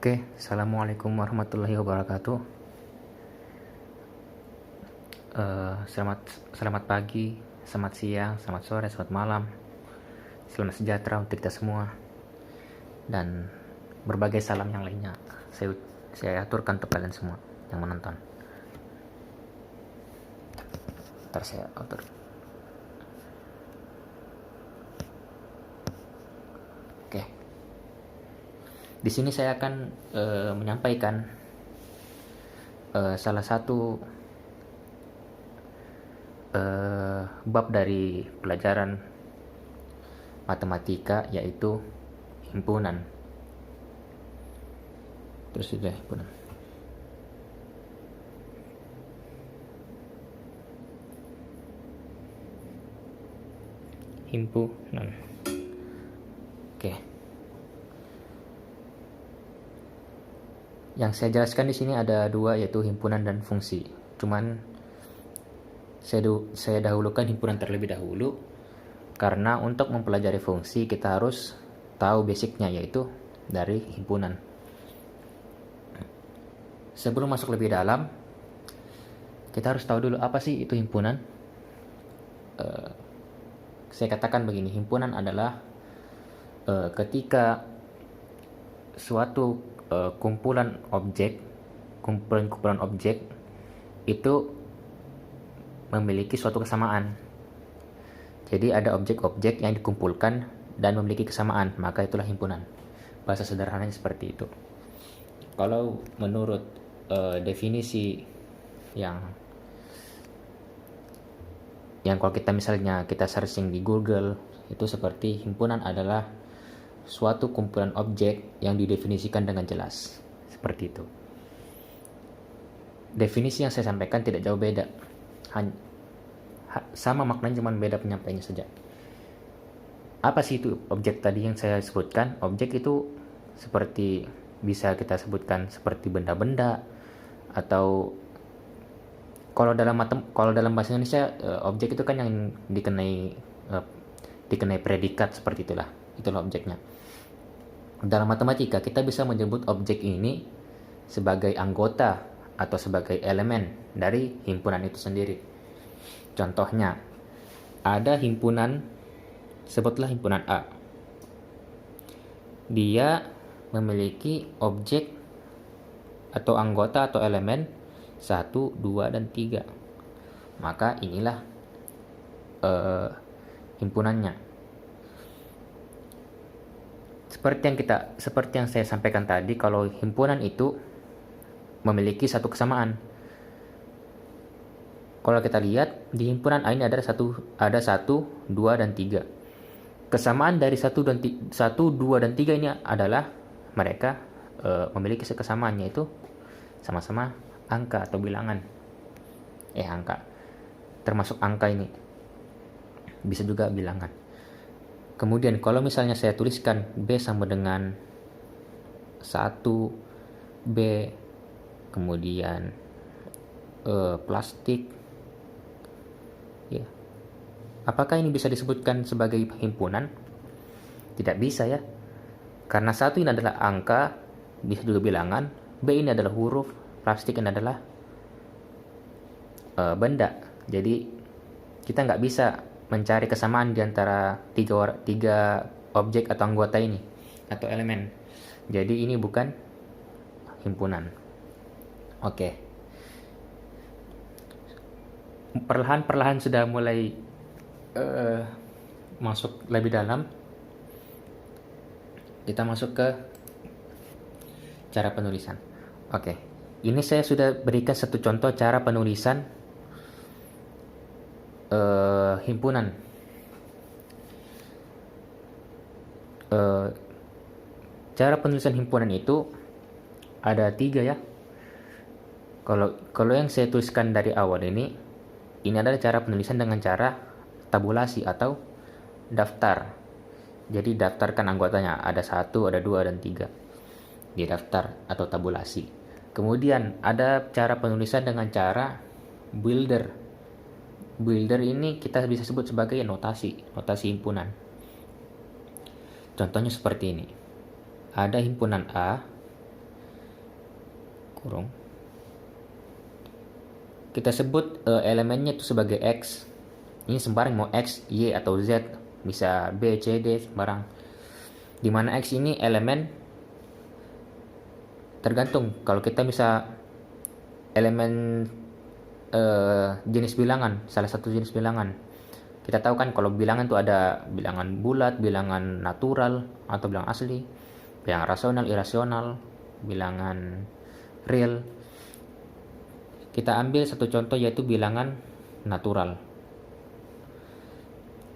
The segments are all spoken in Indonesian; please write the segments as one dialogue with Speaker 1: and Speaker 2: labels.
Speaker 1: Oke, Assalamualaikum warahmatullahi wabarakatuh. Selamat pagi, selamat siang, selamat sore, selamat malam. Selamat sejahtera untuk kita semua. Dan berbagai salam yang lainnya saya aturkan untuk kalian semua yang menonton. Ntar saya atur. Oke. Di sini saya akan menyampaikan salah satu bab dari pelajaran matematika, yaitu himpunan. Terus sudah himpunan. Himpunan. Oke. Yang saya jelaskan di sini ada dua, yaitu himpunan dan fungsi. Cuman saya dahulukan himpunan terlebih dahulu, karena untuk mempelajari fungsi kita harus tahu basicnya, yaitu dari himpunan. Sebelum masuk lebih dalam, kita harus tahu dulu apa sih itu himpunan. Saya katakan begini, himpunan adalah ketika suatu kumpulan objek itu memiliki suatu kesamaan. Jadi ada objek-objek yang dikumpulkan dan memiliki kesamaan, maka itulah himpunan. Bahasa sederhananya seperti itu. Kalau menurut definisi yang kalau kita misalnya kita searching di Google, itu seperti himpunan adalah suatu kumpulan objek yang didefinisikan dengan jelas. Seperti itu. Definisi yang saya sampaikan tidak jauh beda. Sama maknanya, cuma beda penyampaiannya saja. Apa sih itu objek tadi yang saya sebutkan? Objek itu seperti, bisa kita sebutkan seperti benda-benda, atau kalau dalam bahasa Indonesia objek itu kan yang dikenai predikat, seperti itulah objeknya. Dalam matematika kita bisa menyebut objek ini sebagai anggota atau sebagai elemen dari himpunan itu sendiri. Contohnya, ada himpunan, sebutlah himpunan A. Dia memiliki objek atau anggota atau elemen 1, 2, dan 3. Maka inilah himpunannya. Seperti yang saya sampaikan tadi, kalau himpunan itu memiliki satu kesamaan. Kalau kita lihat di himpunan A ini ada 1, 2, dan 3. Kesamaan dari 1, 2, dan 3 ini adalah mereka memiliki kesamaan, yaitu sama-sama angka atau bilangan. Angka. Termasuk angka ini. Bisa juga bilangan. Kemudian kalau misalnya saya tuliskan B sama dengan 1, B, kemudian plastik, ya, apakah ini bisa disebutkan sebagai himpunan? Tidak bisa, ya, karena 1 ini adalah angka, bisa juga bilangan, B ini adalah huruf, plastik ini adalah benda. Jadi kita nggak bisa mencari kesamaan di antara tiga objek atau anggota ini atau elemen. Jadi ini bukan himpunan. Oke. Perlahan-perlahan sudah mulai masuk lebih dalam. Kita masuk ke cara penulisan. Oke. Ini saya sudah berikan satu contoh cara penulisan himpunan. Cara penulisan himpunan itu ada 3, ya. Kalau yang saya tuliskan dari awal ini adalah cara penulisan dengan cara tabulasi atau daftar. Jadi daftarkan anggotanya, ada 1, ada 2, dan 3. Di daftar atau tabulasi. Kemudian ada cara penulisan dengan cara builder. Builder ini kita bisa sebut sebagai notasi himpunan. Contohnya seperti ini. Ada himpunan A kurung. Kita sebut elemennya itu sebagai X. Ini sembarang, mau X, Y, atau Z. Bisa B, C, D, sembarang. Dimana X ini elemen tergantung. Kalau kita bisa elemen jenis bilangan, salah satu jenis bilangan. Kita tahu kan kalau bilangan itu ada bilangan bulat, bilangan natural atau bilangan asli, bilangan rasional, irasional, bilangan real. Kita ambil satu contoh yaitu bilangan natural,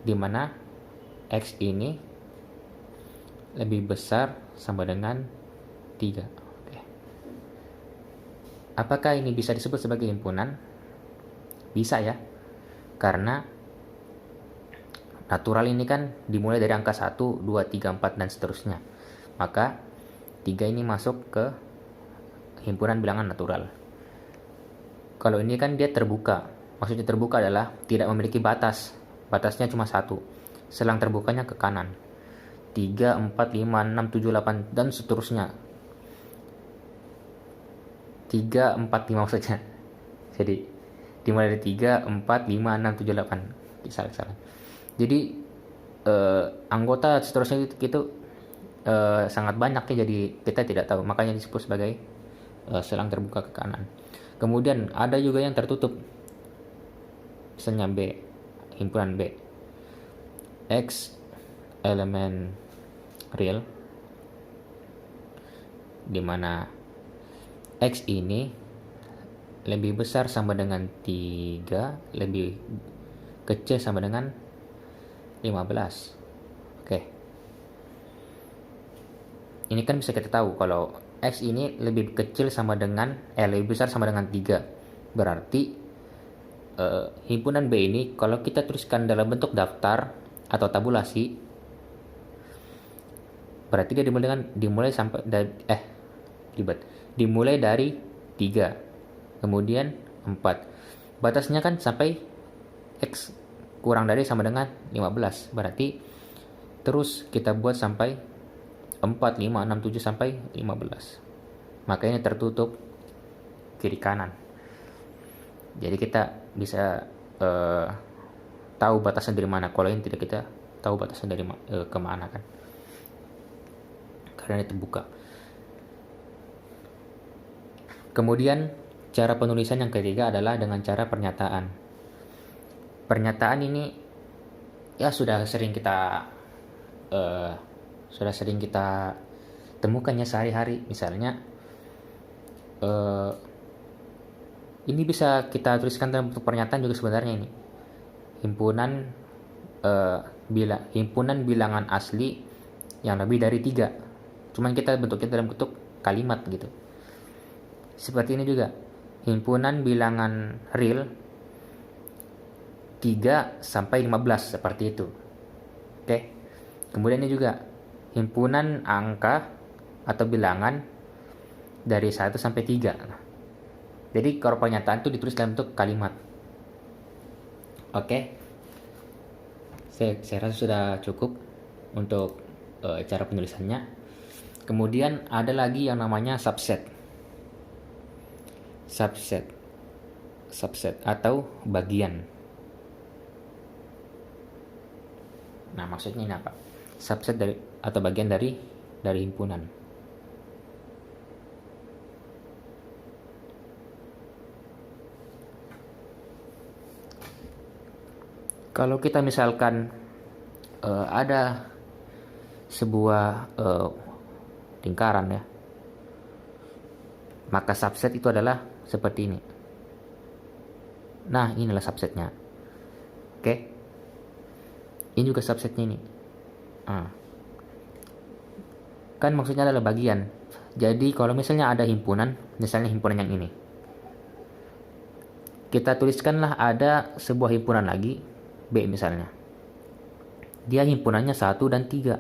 Speaker 1: di mana X ini lebih besar sama dengan 3. Oke. Apakah ini bisa disebut sebagai himpunan? Bisa ya, karena natural ini kan dimulai dari angka 1, 2, 3, 4, dan seterusnya. Maka 3 ini masuk ke himpunan bilangan natural. Kalau ini kan dia terbuka. Maksudnya terbuka adalah tidak memiliki batas. Batasnya cuma 1. Selang terbukanya ke kanan. 3, 4, 5, 6, 7, 8, dan seterusnya. 3, 4, 5 maksudnya. Jadi dimulai dari 3, 4, 5, 6, 7, 8. Salah. Jadi anggota seterusnya itu sangat banyak ya, jadi kita tidak tahu. Makanya disebut sebagai selang terbuka ke kanan. Kemudian ada juga yang tertutup. Misalnya B, himpunan B. X elemen real, dimana X ini lebih besar sama dengan 3, lebih kecil sama dengan 15. Oke. Ini kan bisa kita tahu kalau X ini lebih kecil sama dengan lebih besar sama dengan 3. Berarti himpunan B ini kalau kita tuliskan dalam bentuk daftar atau tabulasi, berarti dia dimulai dari 3, kemudian 4. Batasnya kan sampai X kurang dari sama dengan 15. Berarti terus kita buat sampai 4, 5, 6, 7 sampai 15. Makanya tertutup kiri kanan. Jadi kita bisa tahu batasnya dari mana. Kalau ini tidak, kita tahu batasnya dari kemana kan. Karena ini terbuka. Kemudian cara penulisan yang ketiga adalah dengan cara pernyataan. Pernyataan ini ya sudah sering kita temukannya sehari-hari. Misalnya ini bisa kita tuliskan dalam bentuk pernyataan juga sebenarnya ini. Himpunan bilangan asli yang lebih dari 3. Cuman kita bentuknya dalam bentuk kalimat gitu. Seperti ini juga. Himpunan bilangan real 3 sampai 15, seperti itu. Oke. Kemudian ini juga himpunan angka atau bilangan dari 1 sampai 3. Jadi kalau pernyataan itu ditulis dalam bentuk kalimat. Oke. Saya rasa sudah cukup untuk cara penulisannya. Kemudian ada lagi yang namanya subset atau bagian. Nah, maksudnya ini apa? Subset dari atau bagian dari himpunan. Kalau kita misalkan ada sebuah lingkaran ya, maka subset itu adalah seperti ini. Nah, inilah subsetnya. Oke. Ini juga subsetnya ini. Kan maksudnya adalah bagian. Jadi kalau misalnya ada himpunan, misalnya himpunan yang ini, kita tuliskanlah ada sebuah himpunan lagi, B misalnya. Dia himpunannya 1 dan 3.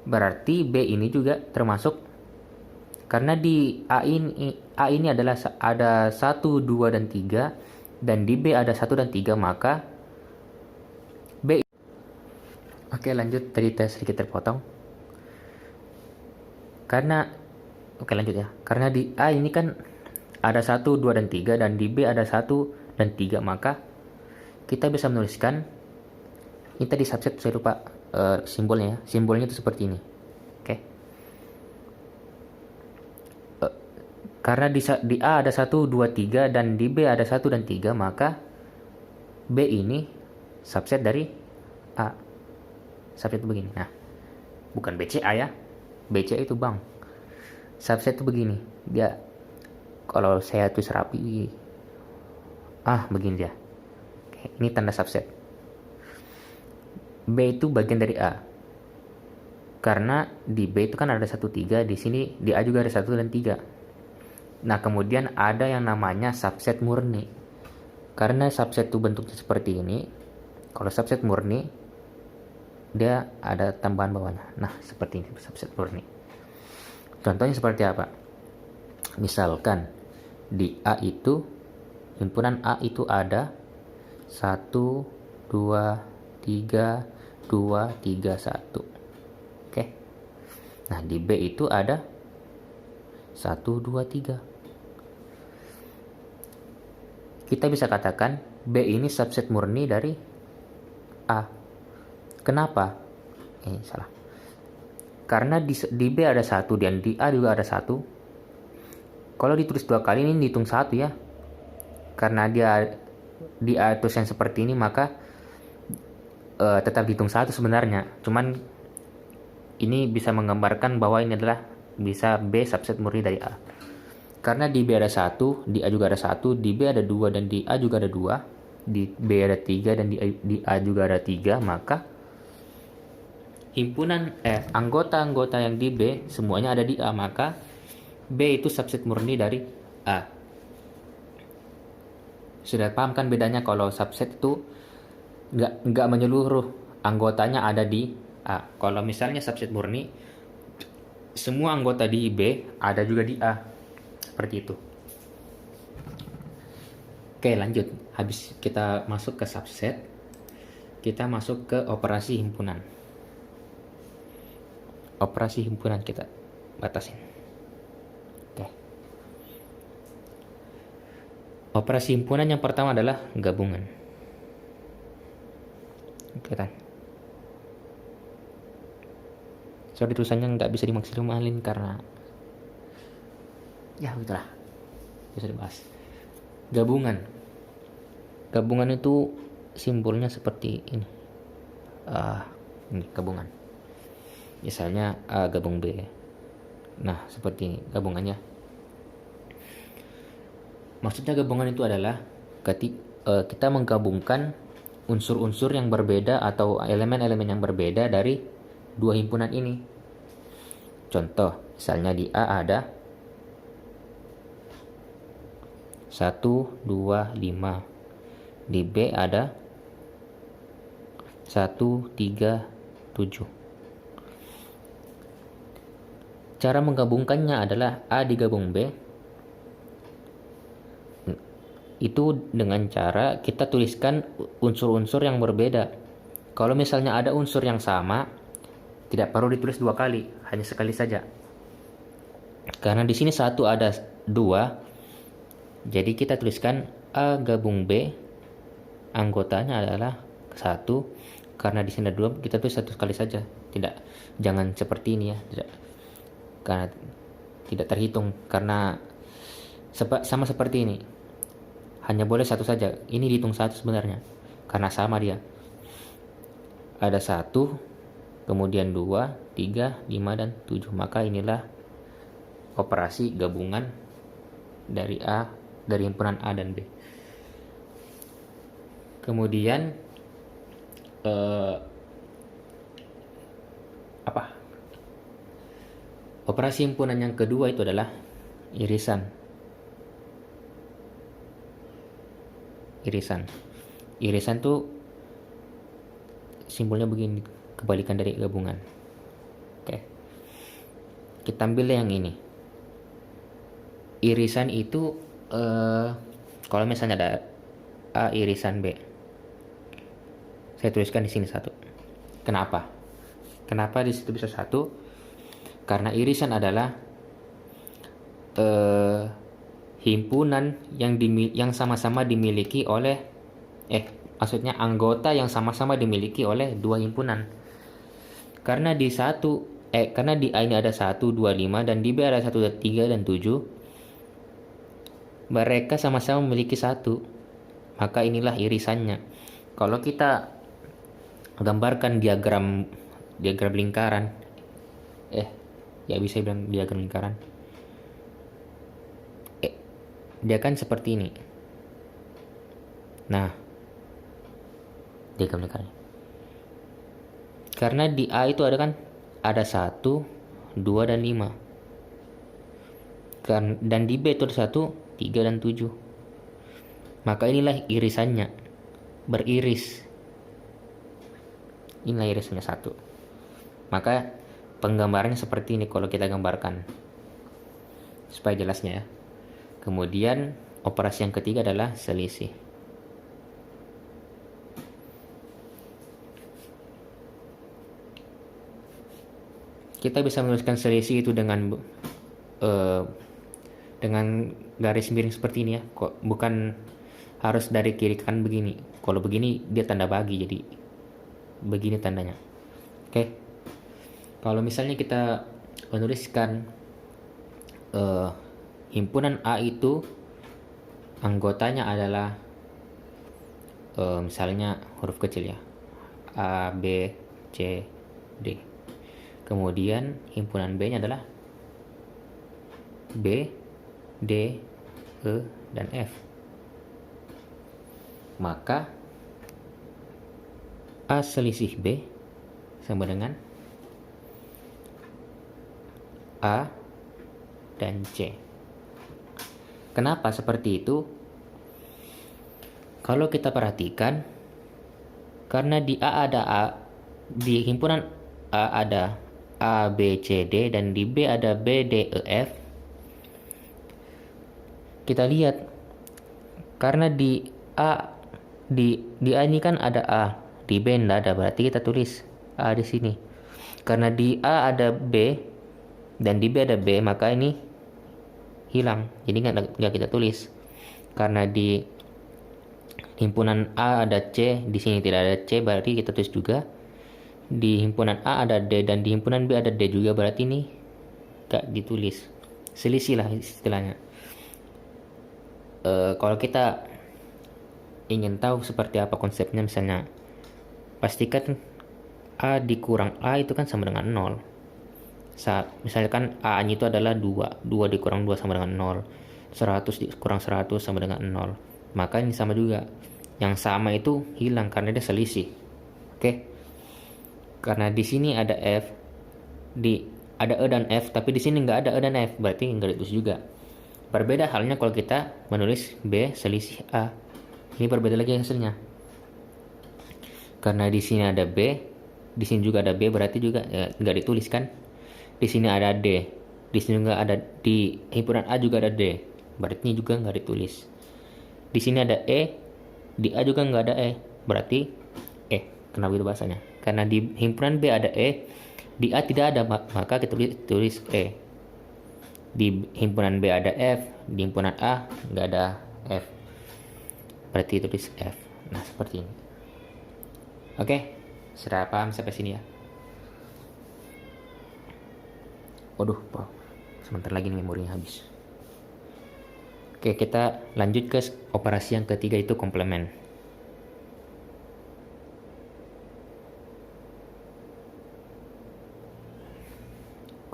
Speaker 1: Berarti B ini juga termasuk, karena di A ini adalah ada 1, 2, dan 3, dan di B ada 1 dan 3, maka B. Oke, lanjut. Tadi sedikit terpotong. Karena Oke, lanjut ya. Karena di A ini kan ada 1, 2, dan 3, dan di B ada 1 dan 3, maka kita bisa menuliskan, ini tadi subset saya lupa simbolnya ya. Simbolnya itu seperti ini. Oke. Karena di A ada 1, 2, 3, dan di B ada 1 dan 3, maka B ini subset dari A. Subset itu begini. Nah, bukan BCA ya. BCA itu bank. Subset itu begini. Dia, kalau saya tulis rapi, begini dia. Oke, ini tanda subset. B itu bagian dari A. Karena di B itu kan ada 1, 3, di sini di A juga ada 1 dan 3. Nah, kemudian ada yang namanya subset murni. Karena subset itu bentuknya seperti ini, kalau subset murni, dia ada tambahan bawahnya. Nah, seperti ini subset murni. Contohnya seperti apa? Misalkan di A itu, himpunan A itu ada 1, 2, 3, 2, 3, 1. Oke. Nah, di B itu ada 1, 2, 3. Kita bisa katakan B ini subset murni dari A. Kenapa? Salah. Karena di B ada 1 dan di A juga ada 1. Kalau ditulis 2 kali, ini dihitung 1 ya. Karena dia di A tulisan seperti ini, maka tetap dihitung 1 sebenarnya. Cuman ini bisa menggambarkan bahwa ini adalah bisa B subset murni dari A. Karena di B ada 1, di A juga ada 1, di B ada 2, dan di A juga ada 2, di B ada 3, dan di A juga ada 3, maka anggota-anggota yang di B semuanya ada di A, maka B itu subset murni dari A. Sudah paham kan bedanya kalau subset itu nggak menyeluruh anggotanya ada di A. Kalau misalnya subset murni, semua anggota di B ada juga di A. Seperti itu. Oke, lanjut. Habis kita masuk ke subset, kita masuk ke operasi himpunan. Operasi himpunan kita batasin. Oke. Operasi himpunan yang pertama adalah gabungan. Oke kan. Sorry, tulisannya nggak bisa dimaksimalin karena ya begitulah, bisa dibahas. Gabungan itu simbolnya seperti ini. Ini gabungan. Misalnya A gabung B. Nah, seperti ini gabungannya. Maksudnya gabungan itu adalah kita menggabungkan unsur-unsur yang berbeda atau elemen-elemen yang berbeda dari dua himpunan ini. Contoh, misalnya di A ada 1, 2, 5. Di B ada 1, 3, 7. Cara menggabungkannya adalah A digabung B. Itu dengan cara kita tuliskan unsur-unsur yang berbeda. Kalau misalnya ada unsur yang sama, tidak perlu ditulis 2 kali, hanya sekali saja. Karena di sini 1 ada 2, jadi kita tuliskan A gabung B, anggotanya adalah 1. Karena di sini ada 2, kita tulis 1 kali saja. Jangan seperti ini ya. Karena tidak terhitung, karena sama seperti ini. Hanya boleh 1 saja. Ini dihitung 1 sebenarnya. Karena sama dia. Ada 1, kemudian 2, 3, 5, dan 7. Maka inilah operasi gabungan dari himpunan A dan B. Kemudian operasi himpunan yang kedua itu adalah irisan. Irisan tuh simbolnya begini, kebalikan dari gabungan. Oke. Kita ambil yang ini. Irisan itu kalau misalnya ada A irisan B, saya tuliskan di sini 1. Kenapa di situ bisa 1? Karena irisan adalah eh, himpunan yang sama-sama dimiliki oleh maksudnya anggota yang sama-sama dimiliki oleh dua himpunan. Karena karena di A ini ada 1, 2, 5 dan di B ada 1, 3 dan 7. Mereka sama-sama memiliki 1. Maka inilah irisannya. Kalau kita gambarkan diagram lingkaran, ya bisa bilang diagram lingkaran. Dia kan seperti ini. Nah, diagram lingkaran. Karena di A itu ada 1, 2 dan 5. Dan di B itu ada 1, 3 dan 7. Maka inilah irisannya. Beriris. Inilah irisannya 1. Maka penggambarannya seperti ini kalau kita gambarkan. Supaya jelasnya ya. Kemudian operasi yang ketiga adalah selisih. Kita bisa menuliskan selisih itu dengan garis miring seperti ini ya. Bukan harus dari kiri ke kanan begini. Kalau begini dia tanda bagi, jadi begini tandanya. Oke. Kalau misalnya kita menuliskan himpunan A itu anggotanya adalah misalnya huruf kecil ya, A, B, C, D. Kemudian himpunan B nya adalah B, D, E, dan F. Maka A selisih B sama dengan A dan C. Kenapa seperti itu? Kalau kita perhatikan, karena di di himpunan A ada A, B, C, D, dan di B ada B, D, E, F. Kita lihat, karena di A ini kan ada A, di B tidak ada, berarti kita tulis A di sini. Karena di A ada B dan di B ada B, maka ini hilang, jadi nggak kita tulis. Karena di himpunan A ada C, di sini tidak ada C, berarti kita tulis juga. Di himpunan A ada D dan di himpunan B ada D juga, berarti ini nggak ditulis. Selisih lah istilahnya. Kalau kita ingin tahu seperti apa konsepnya, misalnya pastikan A dikurang A itu kan sama dengan 0. Misalkan A nya itu adalah 2 dikurang 2 sama dengan 0, 100 dikurang 100 sama dengan 0. Maka ini sama juga, yang sama itu hilang karena dia selisih. Oke. Karena di sini ada F, ada E dan F, tapi di sini nggak ada E dan F, berarti nggak ditulis juga. Berbeda halnya kalau kita menulis B selisih A. Ini berbeda lagi hasilnya. Karena di sini ada B, di sini juga ada B, berarti juga nggak ditulis kan. Di sini ada D, di sini juga ada, di himpunan A juga ada D, berarti ini juga nggak ditulis. Di sini ada E, di A juga nggak ada E, berarti kenapa itu bahasanya? Karena di himpunan B ada E, di A tidak ada, maka kita tulis E. Di himpunan B ada F, di himpunan A nggak ada F, berarti tulis F. Nah seperti ini. Oke, sudah paham sampai sini ya? Waduh, sebentar lagi nih memorinya habis. Oke, kita lanjut ke operasi yang ketiga, itu komplement.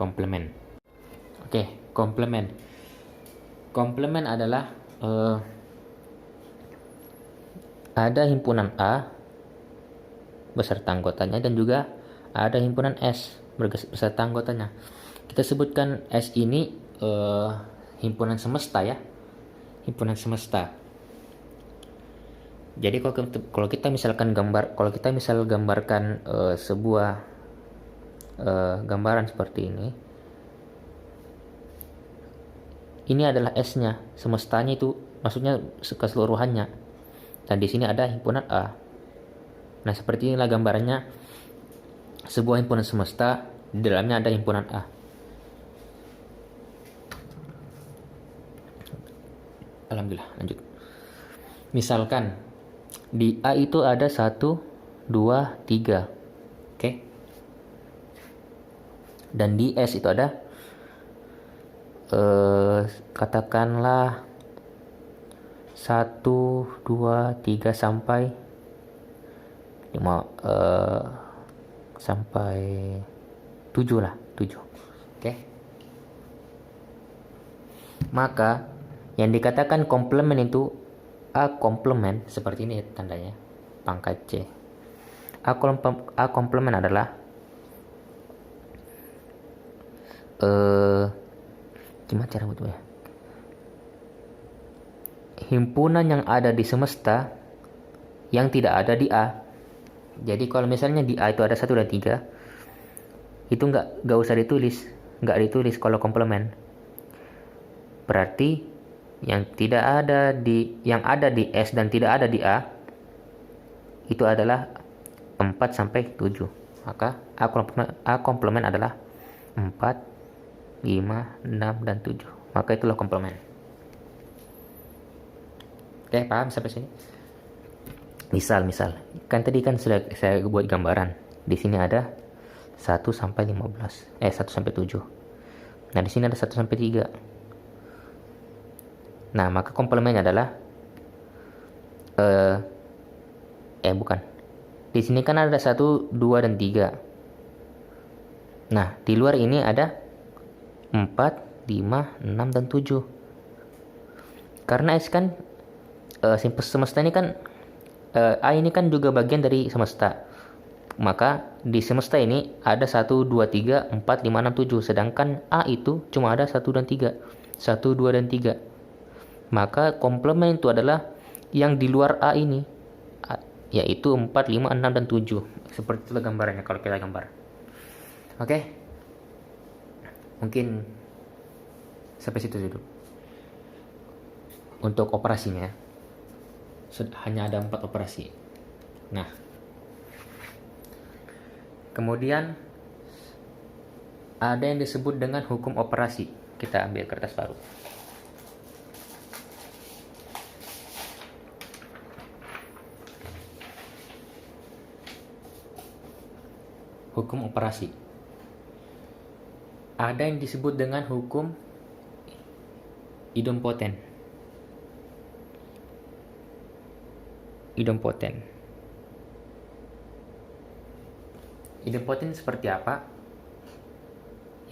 Speaker 1: Komplement. Oke, komplement. Komplement adalah ada himpunan A beserta anggotanya dan juga ada himpunan S beserta anggotanya. Kita sebutkan S ini himpunan semesta ya, himpunan semesta. Jadi kalau kita misalkan gambarkan sebuah gambaran seperti ini adalah S-nya, semestanya itu maksudnya keseluruhannya. Dan di sini ada himpunan A. Nah seperti inilah gambarannya sebuah himpunan semesta, di dalamnya ada himpunan A. Alhamdulillah, lanjut. Misalkan di A itu ada 1, 2, 3. Oke. Dan di S itu ada katakanlah 1, 2, 3 sampai 5 sampai 7 lah, 7. Oke. Maka yang dikatakan komplement itu A komplement, seperti ini tandanya, pangkat C. A komplement adalah gimana cara buatnya? Himpunan yang ada di semesta yang tidak ada di A. Jadi kalau misalnya di A itu ada 1 dan 3, itu nggak usah ditulis, nggak ditulis kalau komplement. Berarti yang ada di S dan tidak ada di A itu adalah 4 sampai 7. Maka A komplement adalah 4, 5, 6 dan 7. Maka itulah komplement. Oke, paham sampai sini? Misal kan tadi kan sudah saya buat gambaran. Di sini ada 1 sampai 15. 1 sampai 7. Nah, di sini ada 1 sampai 3. Nah, maka komplemennya adalah bukan. Di sini kan ada 1, 2 dan 3. Nah, di luar ini ada 4, 5, 6 dan 7. Karena S kan semesta ini kan A ini kan juga bagian dari semesta. Maka di semesta ini ada 1, 2, 3, 4, 5, 6, 7. Sedangkan A itu cuma ada 1 dan 3. 1, 2 dan 3. Maka komplement itu adalah yang di luar A ini, yaitu 4, 5, 6, dan 7. Seperti itulah gambarannya kalau kita gambar. Oke? Mungkin sampai situ dulu. Untuk operasinya, hanya ada 4 operasi. Nah, kemudian ada yang disebut dengan hukum operasi. Kita ambil kertas baru. Hukum operasi. Ada yang disebut dengan hukum idempoten. Idempoten seperti apa?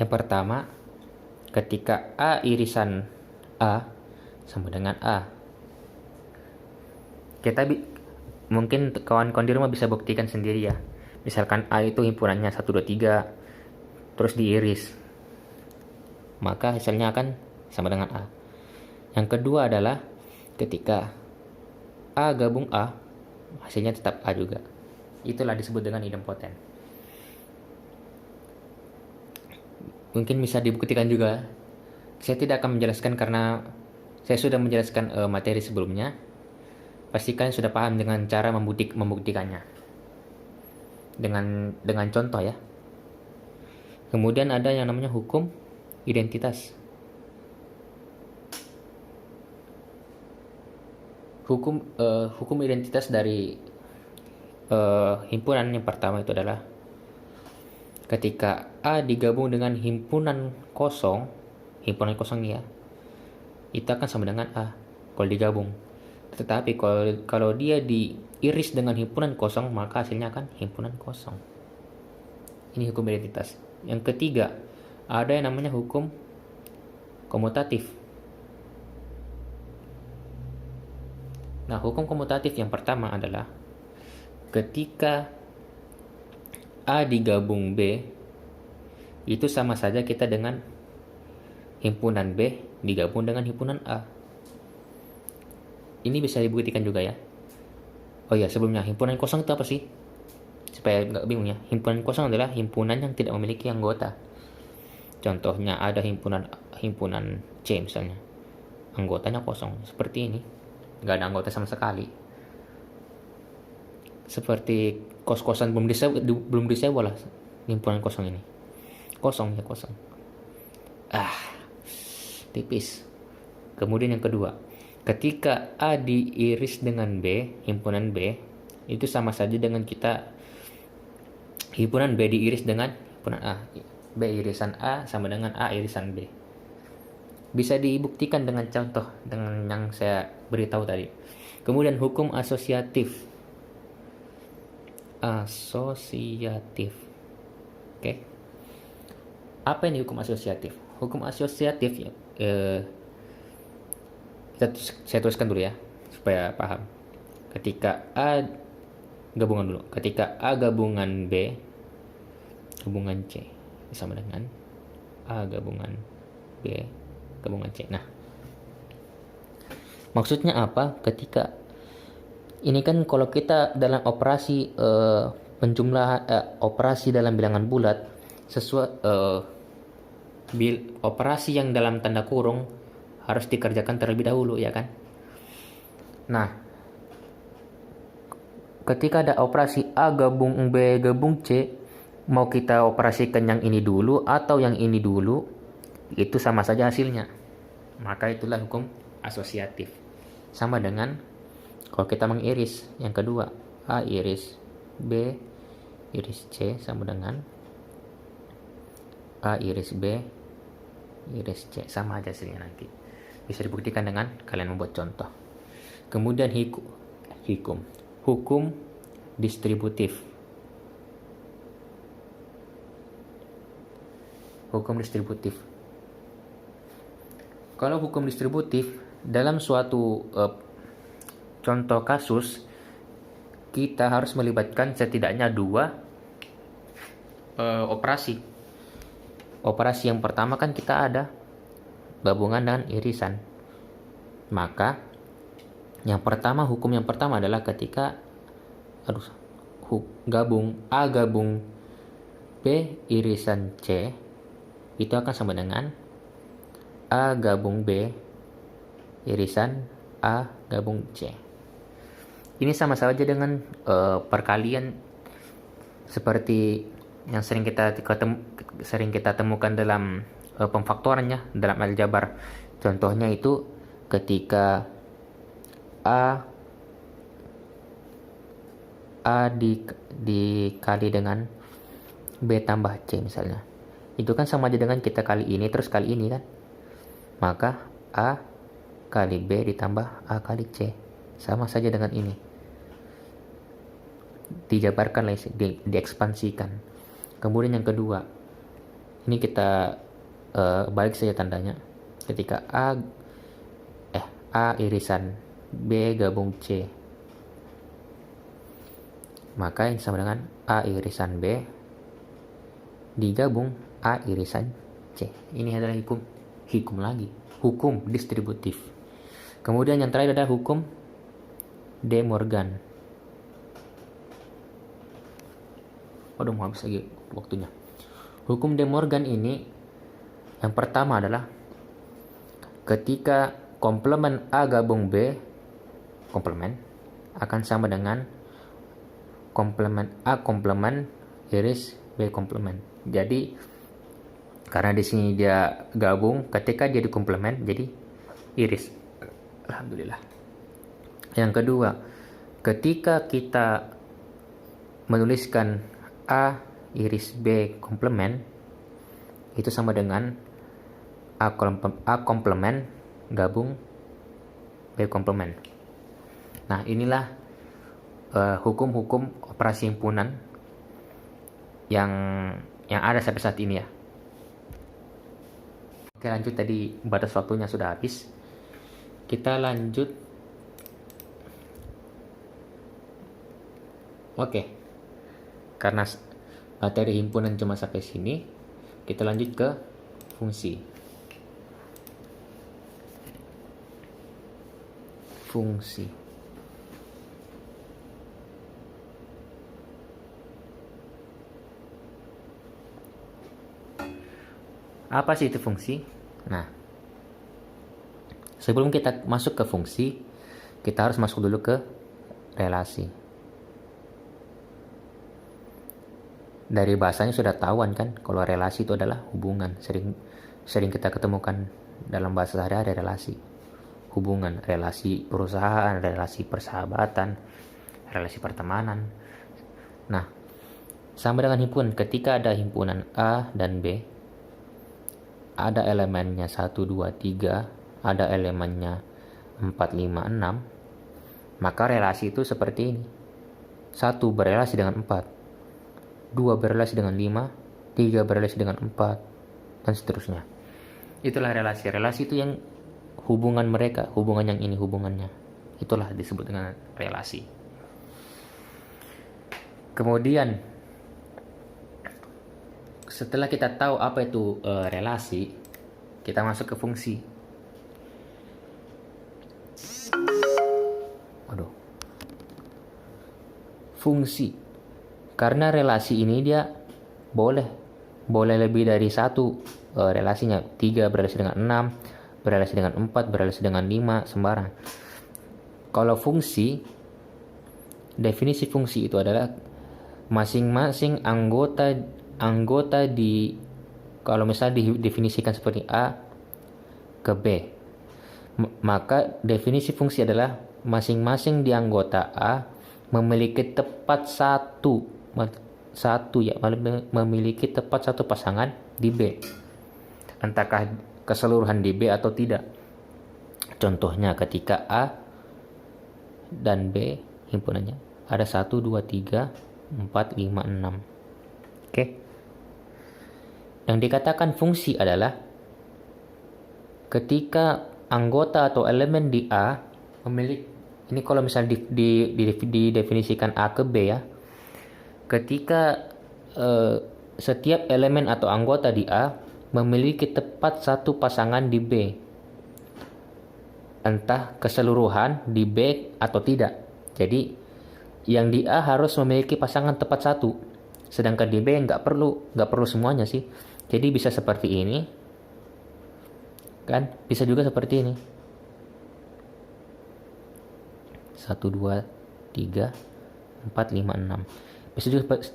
Speaker 1: Yang pertama, ketika A irisan A sama dengan A. Mungkin kawan-kawan di rumah bisa buktikan sendiri ya. Misalkan A itu himpunannya 1, 2, 3, terus diiris, maka hasilnya akan sama dengan A. Yang kedua adalah ketika A gabung A, hasilnya tetap A juga. Itulah disebut dengan idempoten. Mungkin bisa dibuktikan juga. Saya tidak akan menjelaskan karena saya sudah menjelaskan materi sebelumnya. Pasti kalian sudah paham dengan cara membuktikannya. Dengan contoh ya. Kemudian ada yang namanya hukum identitas. Hukum identitas dari himpunan yang pertama itu adalah ketika A digabung dengan himpunan kosong ya, itu akan sama dengan A kalau digabung. Tetapi kalau dia diiris dengan himpunan kosong, maka hasilnya akan himpunan kosong. Ini hukum identitas. Yang ketiga, ada yang namanya hukum komutatif. Nah, hukum komutatif yang pertama adalah ketika A digabung B, itu sama saja kita dengan himpunan B digabung dengan himpunan A. Ini bisa dibuktikan juga ya. Oh ya, sebelumnya himpunan kosong itu apa sih? Supaya nggak bingung ya. Himpunan kosong adalah himpunan yang tidak memiliki anggota. Contohnya ada himpunan C misalnya. Anggotanya kosong. Seperti ini. Nggak ada anggota sama sekali. Seperti kos-kosan belum disewa lah himpunan kosong ini. Kosong. Tipis. Kemudian yang kedua, Ketika A diiris dengan B, himpunan B, itu sama saja dengan kita himpunan B diiris dengan himpunan A. B irisan A sama dengan A irisan B. Bisa dibuktikan dengan contoh dengan yang saya beritahu tadi. Kemudian hukum asosiatif. Asosiatif. Oke. Apa ini hukum asosiatif? Hukum asosiatif ya, saya tuliskan dulu ya supaya paham. Ketika A gabungan dulu. Ketika A gabungan B gabungan C sama dengan A gabungan B gabungan C. Nah, maksudnya apa? Ketika ini kan kalau kita dalam operasi operasi dalam bilangan bulat sesuai operasi yang dalam tanda kurung harus dikerjakan terlebih dahulu, ya kan? Nah, ketika ada operasi A gabung B gabung C, mau kita operasikan yang ini dulu atau yang ini dulu, itu sama saja hasilnya. Maka itulah hukum asosiatif. Sama dengan kalau kita mengiris yang kedua, A iris B iris C sama dengan A iris B iris C, sama aja hasilnya nanti. Bisa dibuktikan dengan kalian membuat contoh. Kemudian hukum distributif. Hukum distributif. Kalau hukum distributif dalam suatu contoh kasus, kita harus melibatkan setidaknya dua operasi. Operasi yang pertama kan kita ada gabungan dan irisan. Maka hukum yang pertama adalah ketika gabung A gabung B irisan C, itu akan sama dengan A gabung B irisan A gabung C. Ini sama saja dengan perkalian seperti yang sering kita temukan dalam pemfaktorannya dalam aljabar. Contohnya itu ketika A dikali dengan B tambah C misalnya. Itu kan sama aja dengan kita kali ini terus kali ini kan. Maka A kali B ditambah A kali C. Sama saja dengan ini. Dijabarkan, diekspansikan. Kemudian yang kedua, ini kita balik saja tandanya. Ketika A irisan B gabung C, maka ini sama dengan A irisan B digabung A irisan C. Ini adalah hukum distributif. Kemudian yang terakhir adalah hukum De Morgan. Waduh, mau habis lagi waktunya. Hukum De Morgan ini yang pertama adalah ketika komplement A gabung B komplement akan sama dengan komplement A komplement iris B komplement. Jadi karena di sini dia gabung, ketika dia dikomplement jadi iris. Alhamdulillah. Yang kedua, ketika kita menuliskan A iris B komplement, itu sama dengan A komplement gabung B komplement. Nah, inilah hukum-hukum operasi himpunan yang ada sampai saat ini ya. Oke, lanjut. Tadi batas waktunya sudah habis. Kita lanjut. Oke. Karena materi himpunan cuma sampai sini, kita lanjut ke fungsi. Fungsi. Apa sih itu fungsi? Nah, sebelum kita masuk ke fungsi, kita harus masuk dulu ke relasi. Dari bahasanya sudah tahuan kan, kalau relasi itu adalah hubungan. Sering kita ketemukan dalam bahasa sehari-hari relasi. hubungan, relasi perusahaan, relasi persahabatan, relasi pertemanan. Nah, sama dengan himpunan. Ketika ada himpunan A dan B, ada elemennya 1, 2, 3, ada elemennya 4, 5, 6, maka relasi itu seperti ini. 1 berrelasi dengan 4, 2 berrelasi dengan 5, 3 berrelasi dengan 4, dan seterusnya. Itulah relasi. Relasi itu yang hubungan mereka, hubungan yang ini hubungannya. Itulah disebut dengan relasi. Kemudian setelah kita tahu apa itu relasi, kita masuk ke fungsi. Fungsi. Karena relasi ini dia boleh lebih dari satu relasinya. 3 berrelasi dengan 6, berrelasi dengan 4, berrelasi dengan 5, sembarang. Kalau fungsi, definisi fungsi itu adalah masing-masing anggota di, kalau misalnya didefinisikan seperti A ke B, maka definisi fungsi adalah masing-masing di anggota A memiliki tepat satu memiliki tepat satu pasangan di B, entahkah keseluruhan di B atau tidak. Contohnya ketika A dan B himpunannya ada 1, 2, 3, 4, 5, 6. Oke. Yang dikatakan fungsi adalah ketika anggota atau elemen di A memiliki, ini kalau misalnya didefinisikan A ke B ya, ketika setiap elemen atau anggota di A memiliki tepat satu pasangan di B, entah keseluruhan di B atau tidak. Jadi yang di A harus memiliki pasangan tepat satu, sedangkan di B nggak perlu semuanya sih. Jadi bisa seperti ini kan, bisa juga seperti ini. 1, 2, 3, 4, 5, 6.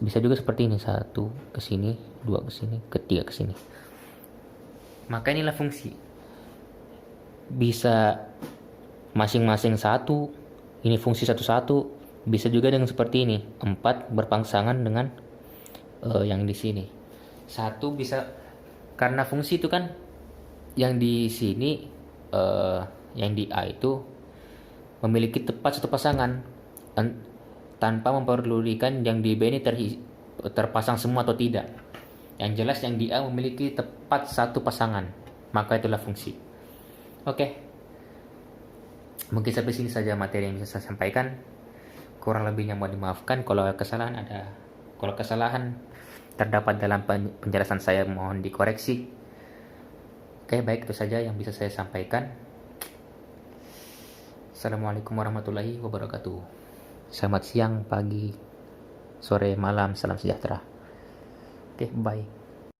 Speaker 1: Bisa juga seperti ini. 1 ke sini, 2 ke sini, 3 ke sini. Maka inilah fungsi. Bisa masing-masing 1, ini fungsi 1-1. Bisa juga dengan seperti ini. 4 berpasangan dengan yang di sini. 1 bisa, karena fungsi itu kan yang di sini yang di A itu memiliki tepat satu pasangan tanpa memperdulikan yang di B ini terpasang semua atau tidak. Yang jelas yang di A memiliki tepat satu pasangan, maka itulah fungsi. Oke. Mungkin sampai sini saja materi yang bisa saya sampaikan. Kurang lebihnya mohon dimaafkan. Kalau kesalahan terdapat dalam penjelasan saya, mohon dikoreksi. Oke, baik, itu saja yang bisa saya sampaikan. Assalamualaikum warahmatullahi wabarakatuh. Selamat siang, pagi, sore, malam, salam sejahtera. Oke, bye.